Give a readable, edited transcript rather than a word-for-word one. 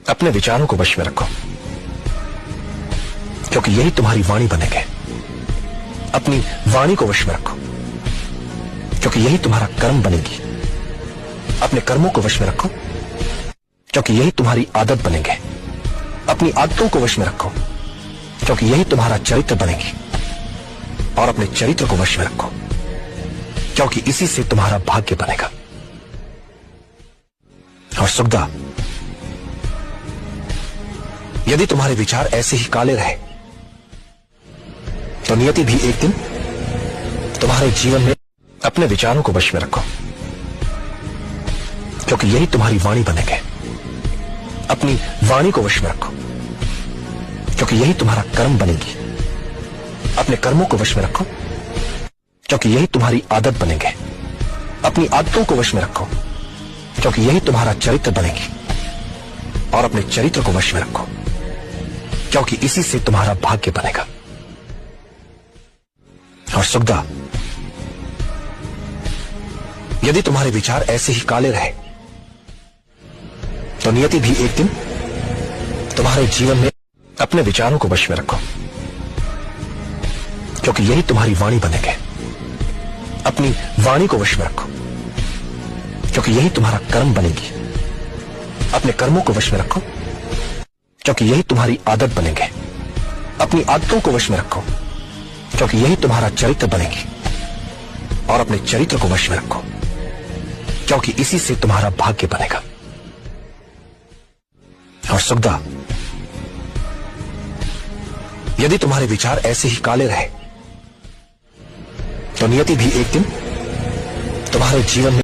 अपने विचारों को वश में रखो, क्योंकि यही तुम्हारी वाणी बनेंगे। अपनी वाणी को वश में रखो, क्योंकि यही तुम्हारा कर्म बनेगी। अपने कर्मों को वश में रखो, क्योंकि यही तुम्हारी आदत बनेंगे। अपनी आदतों को वश में रखो, क्योंकि यही तुम्हारा चरित्र बनेगी। और अपने चरित्र को वश में रखो, क्योंकि इसी से तुम्हारा भाग्य बनेगा। और सुखदा, यदि तुम्हारे विचार ऐसे ही काले रहे तो नियति भी एक दिन तुम्हारे जीवन में अपने विचारों को वश में रखो, क्योंकि यही तुम्हारी वाणी बनेंगे। अपनी वाणी को वश में रखो, क्योंकि यही तुम्हारा कर्म बनेगी। अपने कर्मों को वश में रखो, क्योंकि यही तुम्हारी आदत बनेंगे। अपनी आदतों को वश में रखो, क्योंकि यही तुम्हारा चरित्र बनेगी। और अपने चरित्र को वश में रखो, क्योंकि इसी से तुम्हारा भाग्य बनेगा। और सुखदा, यदि तुम्हारे विचार ऐसे ही काले रहे तो नियति भी एक दिन तुम्हारे जीवन में अपने विचारों को वश में रखो, क्योंकि यही तुम्हारी वाणी बनेंगे। अपनी वाणी को वश में रखो, क्योंकि यही तुम्हारा कर्म बनेगी। अपने कर्मों को वश में रखो, क्योंकि यही तुम्हारी आदत बनेंगे। अपनी आदतों को वश में रखो, क्योंकि यही तुम्हारा चरित्र बनेगी। और अपने चरित्र को वश में रखो, क्योंकि इसी से तुम्हारा भाग्य बनेगा। और सुखदा, यदि तुम्हारे विचार ऐसे ही काले रहे तो नियति भी एक दिन तुम्हारे जीवन में